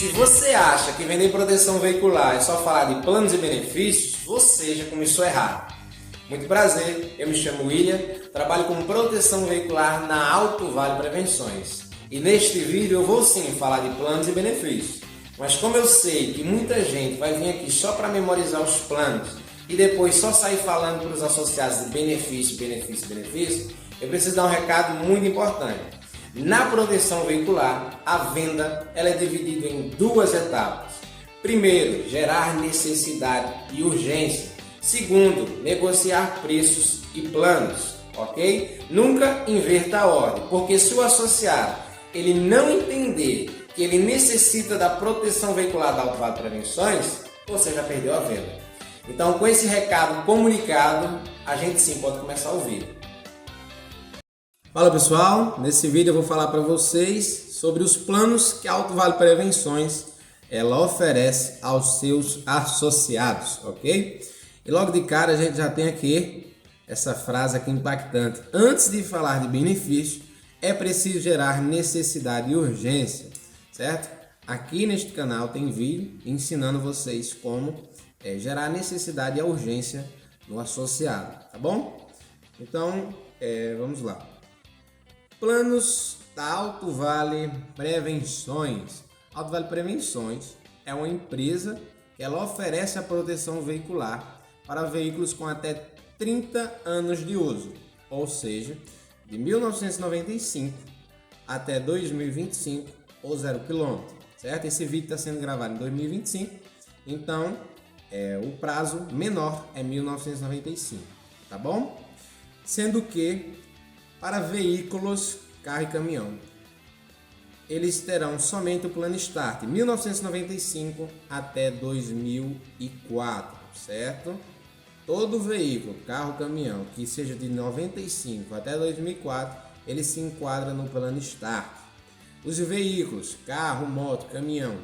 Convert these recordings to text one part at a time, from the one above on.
Se você acha que vender proteção veicular é só falar de planos e benefícios, você já começou errado. Muito prazer, eu me chamo William, trabalho com proteção veicular na Alto Vale Prevenções. E neste vídeo eu vou sim falar de planos e benefícios. Mas como eu sei que muita gente vai vir aqui só para memorizar os planos e depois só sair falando para os associados de benefício, eu preciso dar um recado muito importante. Na proteção veicular, a venda ela é dividida em duas etapas. Primeiro, gerar necessidade e urgência. Segundo, negociar preços e planos, ok? Nunca inverta a ordem, porque se o associado ele não entender que ele necessita da proteção veicular da Alto Vale Prevenções, você já perdeu a venda. Então, com esse recado comunicado, a gente sim pode começar o vídeo. Fala pessoal, nesse vídeo eu vou falar para vocês sobre os planos que a Alto Vale Prevenções ela oferece aos seus associados, ok? E logo de cara a gente já tem aqui essa frase aqui impactante. Antes de falar de benefício, é preciso gerar necessidade e urgência, certo? Aqui neste canal tem vídeo ensinando vocês como gerar necessidade e a urgência no associado, tá bom? Então, vamos lá. Planos da Alto Vale Prevenções. Alto Vale Prevenções é uma empresa que ela oferece a proteção veicular para veículos com até 30 anos de uso, ou seja, de 1995 até 2025 ou 0 km, certo? Esse vídeo está sendo gravado em 2025, então o prazo menor é 1995, tá bom? Sendo que para veículos, carro e caminhão, eles terão somente o plano Start, 1995 até 2004, certo? Todo veículo, carro, caminhão, que seja de 95 até 2004, ele se enquadra no plano Start. Os veículos, carro, moto, caminhão,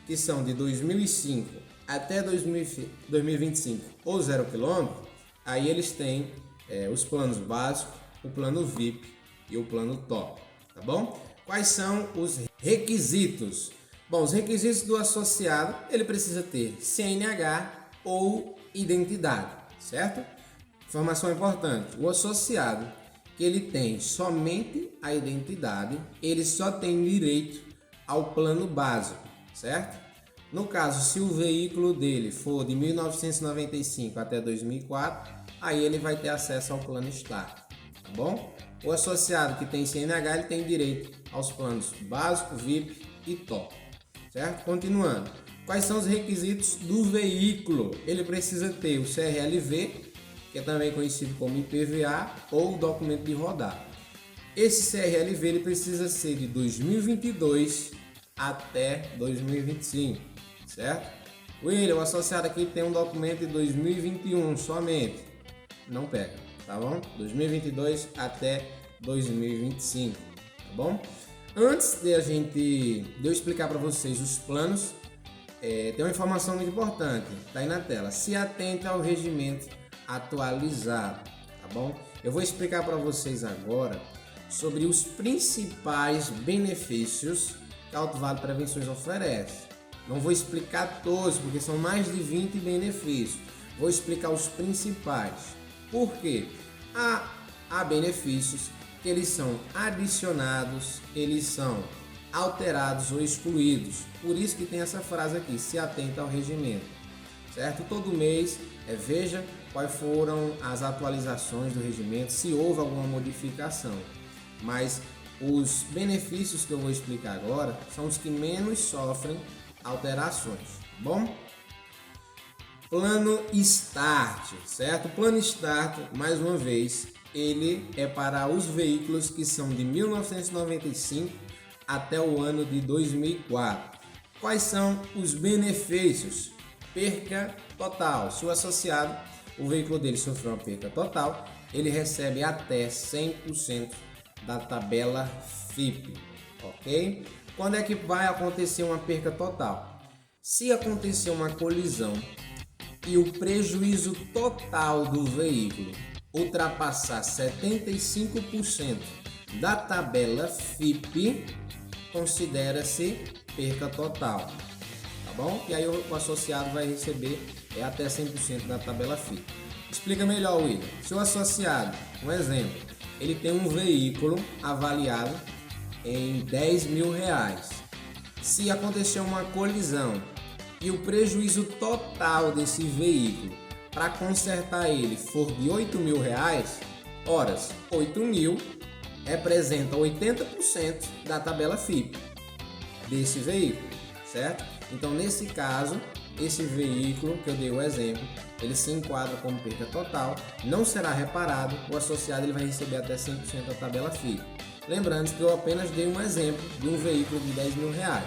que são de 2005 até 2025 ou 0 km, aí eles têm os planos básicos, o plano VIP e o plano top, tá bom? Quais são os requisitos? Bom, os requisitos do associado, ele precisa ter CNH ou identidade, certo? Informação importante, o associado que ele tem somente a identidade, ele só tem direito ao plano básico, certo? No caso, se o veículo dele for de 1995 até 2004, aí ele vai ter acesso ao plano Start, tá bom? O associado que tem CNH, ele tem direito aos planos básico, VIP e top, certo? Continuando, quais são os requisitos do veículo? Ele precisa ter o CRLV, que é também conhecido como IPVA ou documento de rodada. Esse CRLV ele precisa ser de 2022 até 2025, certo? William, o associado aqui tem um documento de 2021 somente, não pega, tá bom? 2022 até 2025, tá bom? Antes de eu explicar para vocês os planos, tem uma informação muito importante, tá aí na tela. Se atente ao regimento atualizado, tá bom? Eu vou explicar para vocês agora sobre os principais benefícios que a Alto Vale Prevenções oferece. Não vou explicar todos, porque são mais de 20 benefícios. Vou explicar os principais. Por quê? Há benefícios que eles são adicionados, eles são alterados ou excluídos. Por isso que tem essa frase aqui, se atenta ao regimento, certo? Todo mês veja quais foram as atualizações do regimento, se houve alguma modificação. Mas os benefícios que eu vou explicar agora são os que menos sofrem alterações, tá bom? Plano Start, certo? O plano Start, mais uma vez, ele é para os veículos que são de 1995 até o ano de 2004. Quais são os benefícios? Perca total. Se o associado, o veículo dele sofreu uma perca total, ele recebe até 100% da tabela FIP, ok? Quando é que vai acontecer uma perca total? Se acontecer uma colisão e o prejuízo total do veículo ultrapassar 75% da tabela FIP, considera-se perca total, tá bom? E aí o associado vai receber até 100% da tabela FIP. Explica melhor, William. Se o associado, um exemplo, ele tem um veículo avaliado em R$10.000. Se acontecer uma colisão e o prejuízo total desse veículo para consertar ele for de R$8.000, horas, 8.000 representa 80% da tabela FIP desse veículo, certo? Então, nesse caso, esse veículo que eu dei o exemplo, ele se enquadra como perca total, não será reparado, o associado ele vai receber até 100% da tabela FIP. Lembrando que eu apenas dei um exemplo de um veículo de R$10.000.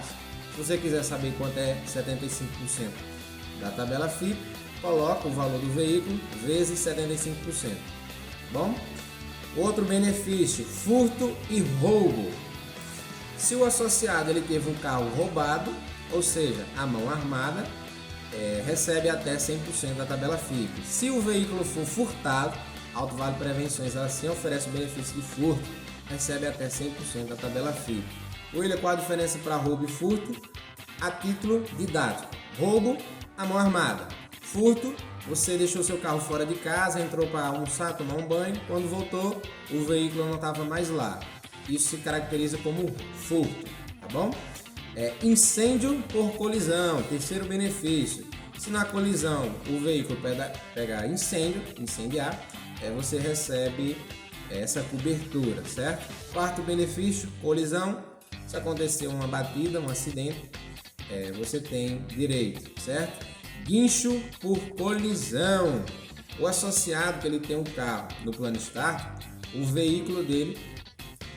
Se você quiser saber quanto é 75% da tabela FIP, coloca o valor do veículo vezes 75%. Bom? Outro benefício, furto e roubo. Se o associado ele teve um carro roubado, ou seja, a mão armada, recebe até 100% da tabela FIP. Se o veículo for furtado, Alto Vale Prevenções assim oferece o benefício de furto, recebe até 100% da tabela FIP. William, qual a diferença para roubo e furto? A título didático. Roubo, a mão armada. Furto, você deixou seu carro fora de casa, entrou para almoçar, tomar um banho, quando voltou, o veículo não estava mais lá. Isso se caracteriza como furto, tá bom? Incêndio por colisão, terceiro benefício. Se na colisão o veículo pegar incendiar, você recebe essa cobertura, certo? Quarto benefício, colisão. Se acontecer uma batida, um acidente, você tem direito, certo? Guincho por colisão. O associado que ele tem um carro no plano Start, o veículo dele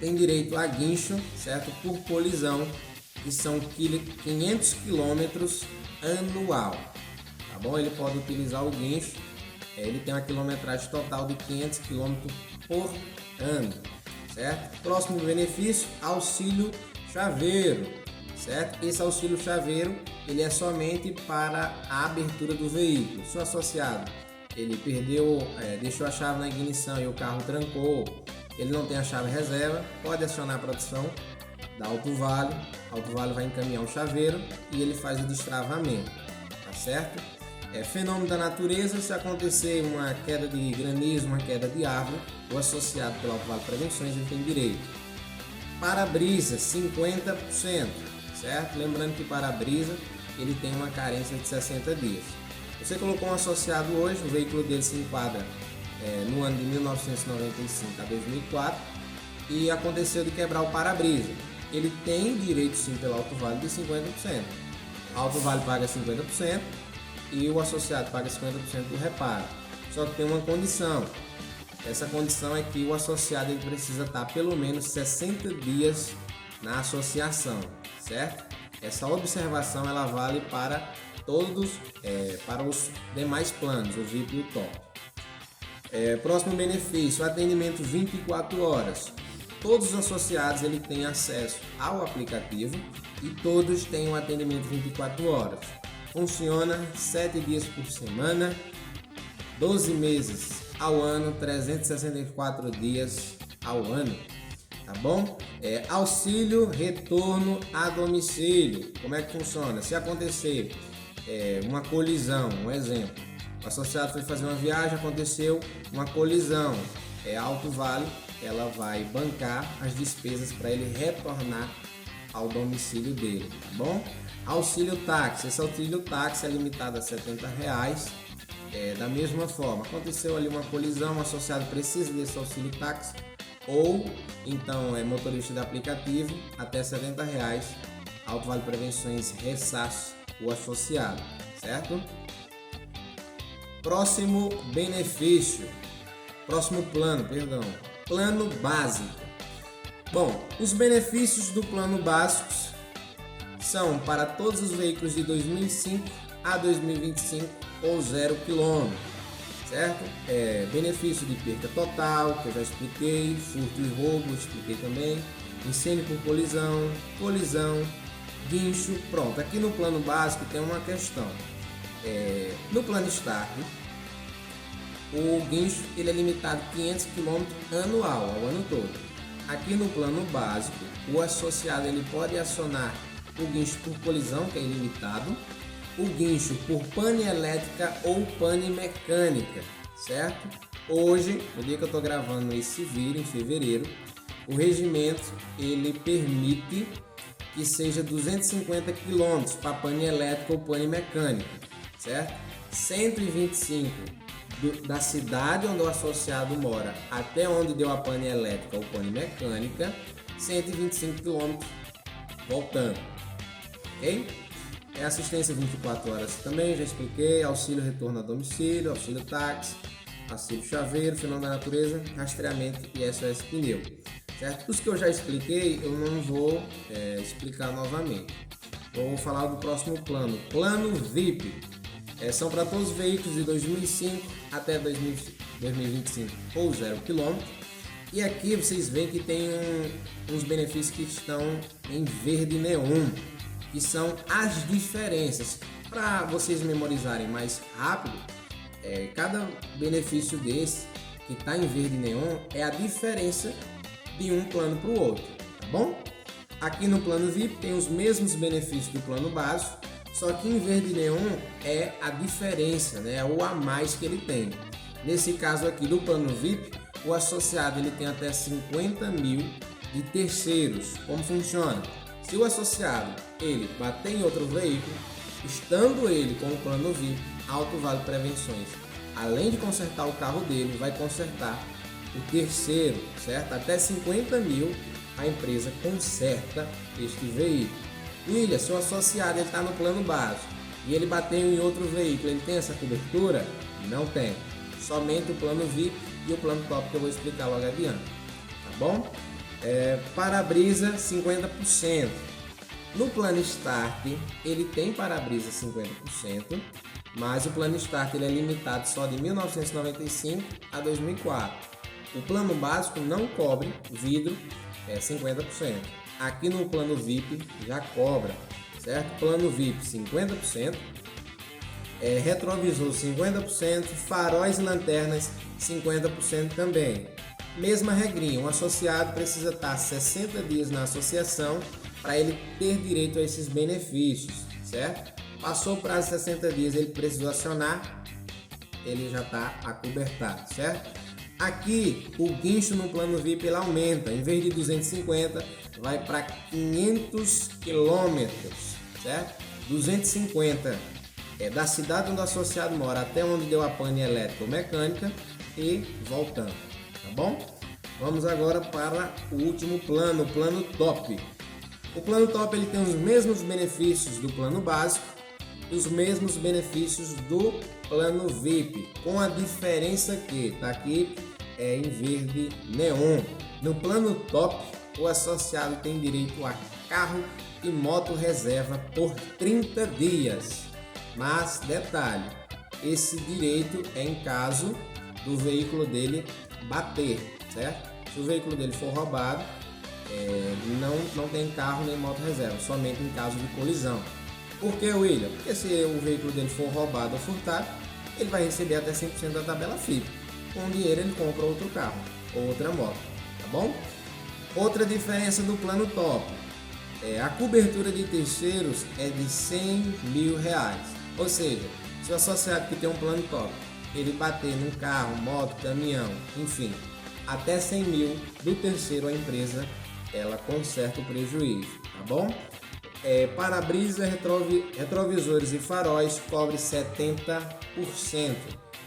tem direito a guincho, certo? Por colisão, que são 500 km anual, tá bom? Ele pode utilizar o guincho, ele tem uma quilometragem total de 500 km por ano, certo? Próximo benefício, auxílio chaveiro, certo? Esse auxílio chaveiro, ele é somente para a abertura do veículo. Se o associado ele deixou a chave na ignição e o carro trancou, ele não tem a chave reserva, pode acionar a produção da Alto Vale. Alto Vale vai encaminhar o chaveiro e ele faz o destravamento, tá certo? Fenômeno da natureza, se acontecer uma queda de granizo, uma queda de árvore, o associado pelo Alto Vale Prevenções ele tem direito. Para-brisa, 50%, certo? Lembrando que para-brisa ele tem uma carência de 60 dias. Você colocou um associado hoje, o veículo dele se enquadra no ano de 1995 a 2004 e aconteceu de quebrar o para-brisa. Ele tem direito sim pelo Alto Vale de 50%. O Alto Vale paga 50% e o associado paga 50% do reparo. Só que tem uma condição. Essa condição é que o associado ele precisa estar pelo menos 60 dias na associação, certo? Essa observação ela vale para todos, para os demais planos, o VIP e o Top. Próximo benefício, atendimento 24 horas. Todos os associados ele têm acesso ao aplicativo e todos têm um atendimento 24 horas. Funciona 7 dias por semana, 12 meses ao ano, 364 dias ao ano, tá bom? Auxílio retorno a domicílio. Como é que funciona? Se acontecer uma colisão, um exemplo, o associado foi fazer uma viagem, aconteceu uma colisão, a Alto Vale ela vai bancar as despesas para ele retornar ao domicílio dele, tá bom? Auxílio táxi, esse auxílio táxi é limitado a R$70. Da mesma forma, aconteceu ali uma colisão, o associado precisa desse auxílio táxi, ou então motorista de aplicativo, até R$70, Alto Vale Prevenções ressarce o associado, certo? Próximo plano, plano básico. Bom, os benefícios do plano básico são para todos os veículos de 2005 a 2025 ou 0 km, certo? Benefício de perca total, que eu já expliquei, furto e roubo, expliquei também, incêndio por colisão, guincho. Pronto, aqui no plano básico tem uma questão. No plano Start, o guincho ele é limitado a 500 km anual, ao ano todo. Aqui no plano básico, o associado ele pode acionar o guincho por colisão, que é ilimitado, o guincho por pane elétrica ou pane mecânica, certo? Hoje, no dia que eu estou gravando esse vídeo, em fevereiro, o regimento ele permite que seja 250 km para pane elétrica ou pane mecânica, certo? 125 da cidade onde o associado mora até onde deu a pane elétrica ou pane mecânica, 125 km voltando, ok? É assistência 24 horas também, já expliquei, auxílio retorno a domicílio, auxílio táxi, auxílio chaveiro, final da natureza, rastreamento e SOS pneu, certo? Os que eu já expliquei eu não vou explicar novamente. Vou falar do próximo plano, plano VIP. São para todos os veículos de 2005 até 2025 ou 0 km. E aqui vocês veem que tem uns benefícios que estão em verde neon, que são as diferenças. Para vocês memorizarem mais rápido, cada benefício desse que está em verde neon é a diferença de um plano para o outro, tá bom? Aqui no plano VIP tem os mesmos benefícios do plano básico, só que em verde neon é a diferença, né? O a mais que ele tem. Nesse caso aqui do plano VIP, o associado ele tem até 50 mil de terceiros. Como funciona? Se o associado ele bater em outro veículo, estando ele com o plano VIP, Auto Vale Prevenções, além de consertar o carro dele, vai consertar o terceiro, certo? Até 50 mil a empresa conserta este veículo. William, seu associado está no plano básico e ele bateu em outro veículo, ele tem essa cobertura? Não tem. Somente o plano VIP e o plano top que eu vou explicar logo adiante, tá bom? Para-brisa 50%. No plano Start ele tem para-brisa 50%, mas o plano Start ele é limitado só de 1995 a 2004. O plano básico não cobre vidro 50%. Aqui no plano VIP já cobra, certo? Plano VIP 50%, retrovisor 50%, faróis e lanternas 50% também. Mesma regrinha, um associado precisa estar 60 dias na associação para ele ter direito a esses benefícios, certo? Passou o prazo de 60 dias, ele precisou acionar, ele já está acobertado, certo? Aqui o guincho no plano VIP ele aumenta, em vez de 250 vai para 500 km, certo? 250 da cidade onde o associado mora até onde deu a pane elétrica ou mecânica e voltando, tá bom? Vamos agora para o último plano, o plano top. O plano top ele tem os mesmos benefícios do plano básico e os mesmos benefícios do plano VIP, com a diferença que está aqui em verde neon. No plano top, o associado tem direito a carro e moto reserva por 30 dias. Mas detalhe, esse direito é em caso do veículo dele bater, certo? Se o veículo dele for roubado, não tem carro nem moto reserva, somente em caso de colisão. Por que, William? Porque se o veículo dele for roubado ou furtado, ele vai receber até 100% da tabela FIP. Com o dinheiro ele compra outro carro ou outra moto, tá bom? Outra diferença do plano top, a cobertura de terceiros é de 100 mil reais. Ou seja, se o associado que tem um plano top, ele bater num carro, moto, caminhão, enfim, até 100 mil do terceiro a empresa ela conserta o prejuízo, tá bom? Para-brisa, retrovisores e faróis cobre 70%.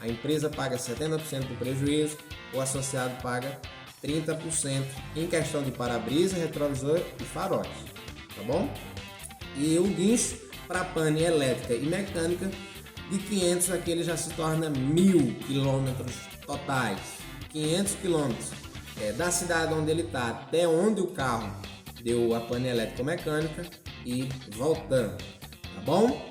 A empresa paga 70% do prejuízo, o associado paga 30% em questão de para-brisa, retrovisor e faróis, tá bom? E o guincho para pane elétrica e mecânica de 500 aqui ele já se torna 1.000 km totais. 500 km da cidade onde ele está até onde o carro deu a pane elétrica ou mecânica e voltando, tá bom?